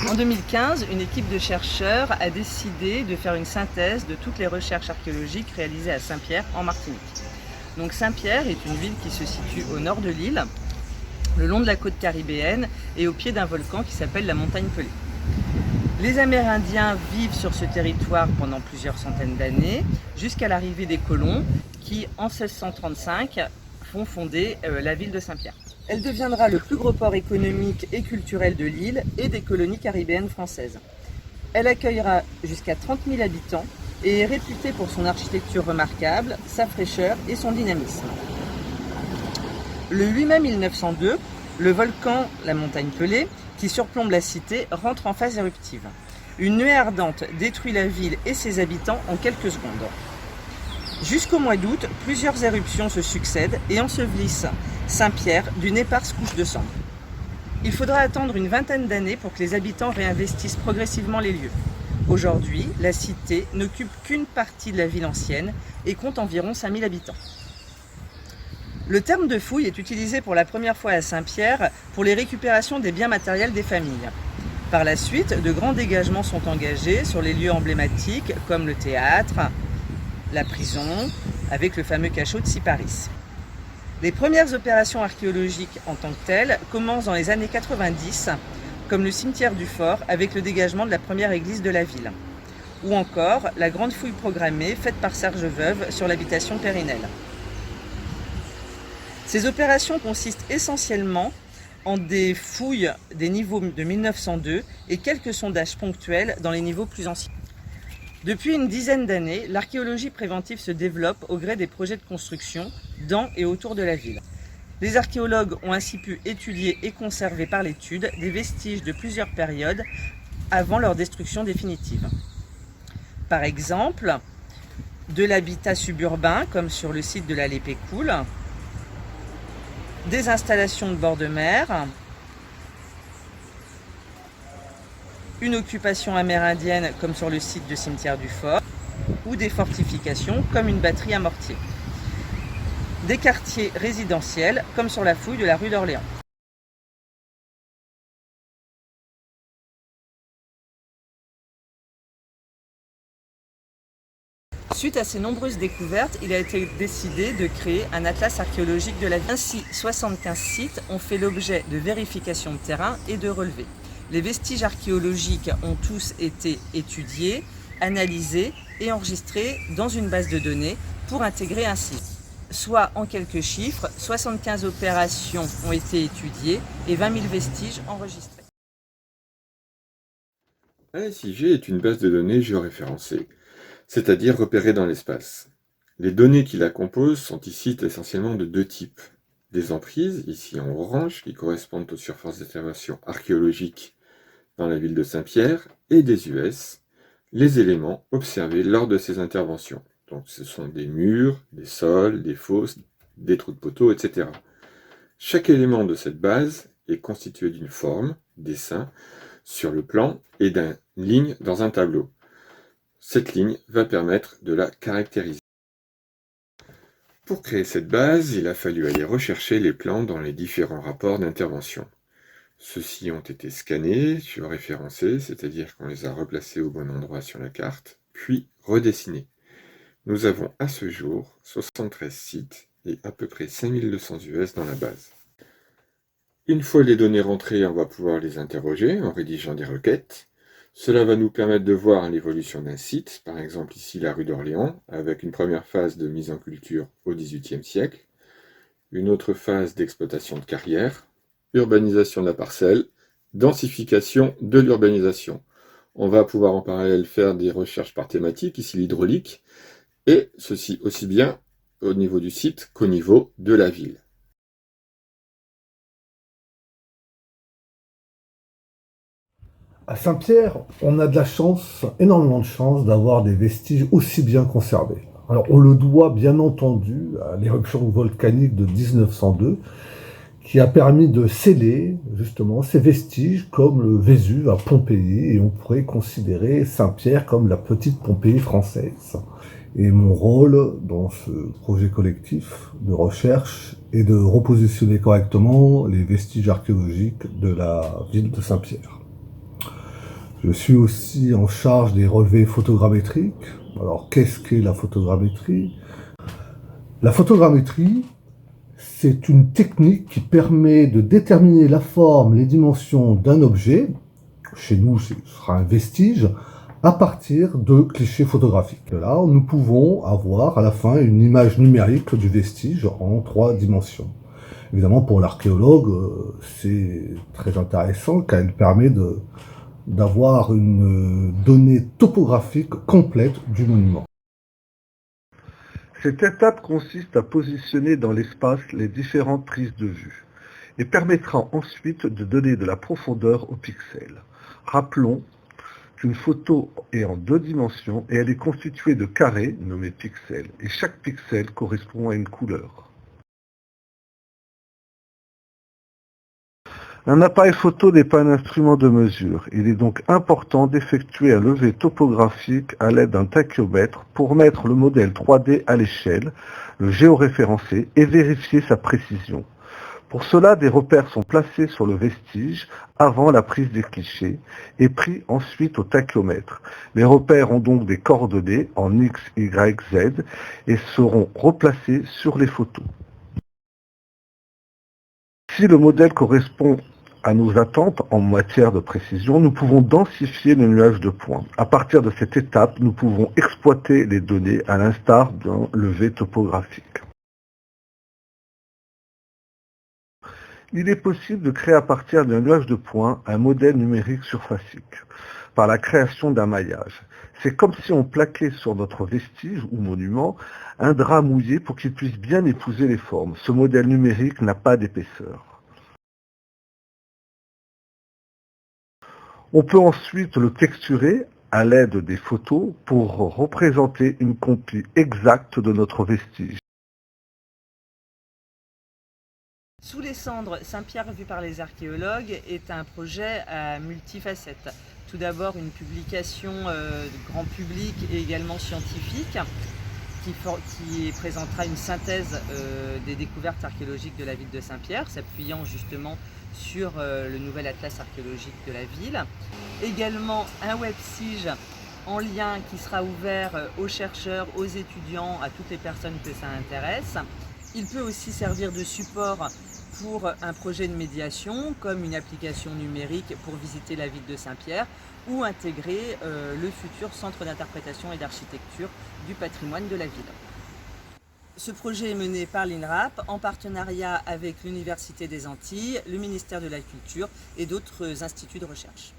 En 2015, une équipe de chercheurs a décidé de faire une synthèse de toutes les recherches archéologiques réalisées à Saint-Pierre en Martinique. Donc Saint-Pierre est une ville qui se situe au nord de l'île, le long de la côte caribéenne et au pied d'un volcan qui s'appelle la montagne Pelée. Les Amérindiens vivent sur ce territoire pendant plusieurs centaines d'années, jusqu'à l'arrivée des colons qui, en 1635, font fonder la ville de Saint-Pierre. Elle deviendra le plus gros port économique et culturel de l'île et des colonies caribéennes françaises. Elle accueillera jusqu'à 30 000 habitants et est réputée pour son architecture remarquable, sa fraîcheur et son dynamisme. Le 8 mai 1902, le volcan, la montagne Pelée, qui surplombe la cité, rentre en phase éruptive. Une nuée ardente détruit la ville et ses habitants en quelques secondes. Jusqu'au mois d'août, plusieurs éruptions se succèdent et ensevelissent Saint-Pierre d'une éparse couche de cendres. Il faudra attendre une vingtaine d'années pour que les habitants réinvestissent progressivement les lieux. Aujourd'hui, la cité n'occupe qu'une partie de la ville ancienne et compte environ 5000 habitants. Le terme de fouille est utilisé pour la première fois à Saint-Pierre pour les récupérations des biens matériels des familles. Par la suite, de grands dégagements sont engagés sur les lieux emblématiques comme le théâtre, la prison, avec le fameux cachot de Cyparis. Les premières opérations archéologiques en tant que telles commencent dans les années 90, comme le cimetière du Fort avec le dégagement de la première église de la ville, ou encore la grande fouille programmée faite par Serge Veuve sur l'habitation Périnelle. Ces opérations consistent essentiellement en des fouilles des niveaux de 1902 et quelques sondages ponctuels dans les niveaux plus anciens. Depuis une dizaine d'années, l'archéologie préventive se développe au gré des projets de construction dans et autour de la ville. Les archéologues ont ainsi pu étudier et conserver par l'étude des vestiges de plusieurs périodes avant leur destruction définitive. Par exemple, de l'habitat suburbain, comme sur le site de la Lépécoule, des installations de bord de mer, une occupation amérindienne comme sur le site du cimetière du Fort, ou des fortifications comme une batterie à mortier. Des quartiers résidentiels comme sur la fouille de la rue d'Orléans. Suite à ces nombreuses découvertes, il a été décidé de créer un atlas archéologique de la ville. Ainsi, 75 sites ont fait l'objet de vérifications de terrain et de relevés. Les vestiges archéologiques ont tous été étudiés, analysés et enregistrés dans une base de données pour intégrer un site. Soit en quelques chiffres, 75 opérations ont été étudiées et 20 000 vestiges enregistrés. Un SIG est une base de données géoréférencée, c'est-à-dire repérée dans l'espace. Les données qui la composent sont ici essentiellement de deux types. Des emprises, ici en orange, qui correspondent aux surfaces d'intervention archéologiques dans la ville de Saint-Pierre, et des US, les éléments observés lors de ces interventions. Donc ce sont des murs, des sols, des fosses, des trous de poteaux, etc. Chaque élément de cette base est constitué d'une forme, dessin, sur le plan et d'une ligne dans un tableau. Cette ligne va permettre de la caractériser. Pour créer cette base, il a fallu aller rechercher les plans dans les différents rapports d'intervention. Ceux-ci ont été scannés, géoréférencés, c'est-à-dire qu'on les a replacés au bon endroit sur la carte, puis redessinés. Nous avons à ce jour 73 sites et à peu près 5200 US dans la base. Une fois les données rentrées, on va pouvoir les interroger en rédigeant des requêtes. Cela va nous permettre de voir l'évolution d'un site, par exemple ici la rue d'Orléans, avec une première phase de mise en culture au XVIIIe siècle, une autre phase d'exploitation de carrière, urbanisation de la parcelle, densification de l'urbanisation. On va pouvoir en parallèle faire des recherches par thématique, ici l'hydraulique, et ceci aussi bien au niveau du site qu'au niveau de la ville. À Saint-Pierre, on a de la chance, énormément de chance, d'avoir des vestiges aussi bien conservés. Alors, on le doit bien entendu à l'éruption volcanique de 1902, qui a permis de sceller justement ces vestiges comme le Vésuve à Pompéi, et on pourrait considérer Saint-Pierre comme la petite Pompéi française. Et mon rôle dans ce projet collectif de recherche est de repositionner correctement les vestiges archéologiques de la ville de Saint-Pierre. Je suis aussi en charge des relevés photogrammétriques. Alors, qu'est-ce qu'est la photogrammétrie? La photogrammétrie, c'est une technique qui permet de déterminer la forme, les dimensions d'un objet, chez nous ce sera un vestige, à partir de clichés photographiques. Là, nous pouvons avoir à la fin une image numérique du vestige en 3 dimensions. Évidemment, pour l'archéologue, c'est très intéressant car elle permet d'avoir une donnée topographique complète du monument. Cette étape consiste à positionner dans l'espace les différentes prises de vue et permettra ensuite de donner de la profondeur aux pixels. Rappelons qu'une photo est en 2 dimensions et elle est constituée de carrés nommés pixels et chaque pixel correspond à une couleur. Un appareil photo n'est pas un instrument de mesure. Il est donc important d'effectuer un levé topographique à l'aide d'un tachyomètre pour mettre le modèle 3D à l'échelle, le géoréférencer et vérifier sa précision. Pour cela, des repères sont placés sur le vestige avant la prise des clichés et pris ensuite au tachyomètre. Les repères ont donc des coordonnées en X, Y, Z et seront replacés sur les photos. Si le modèle correspond à nos attentes en matière de précision, nous pouvons densifier le nuage de points. À partir de cette étape, nous pouvons exploiter les données à l'instar d'un levé topographique. Il est possible de créer à partir d'un nuage de points un modèle numérique surfacique par la création d'un maillage. C'est comme si on plaquait sur notre vestige ou monument un drap mouillé pour qu'il puisse bien épouser les formes. Ce modèle numérique n'a pas d'épaisseur. On peut ensuite le texturer à l'aide des photos pour représenter une copie exacte de notre vestige. Sous les cendres, Saint-Pierre vu par les archéologues est un projet à multifacettes. Tout d'abord une publication grand public et également scientifique qui présentera une synthèse des découvertes archéologiques de la ville de Saint-Pierre, s'appuyant justement sur le nouvel atlas archéologique de la ville. Également un websige en lien qui sera ouvert aux chercheurs, aux étudiants, à toutes les personnes que ça intéresse. Il peut aussi servir de support pour un projet de médiation, comme une application numérique pour visiter la ville de Saint-Pierre ou intégrer le futur centre d'interprétation et d'architecture du patrimoine de la ville. Ce projet est mené par l'INRAP en partenariat avec l'Université des Antilles, le ministère de la Culture et d'autres instituts de recherche.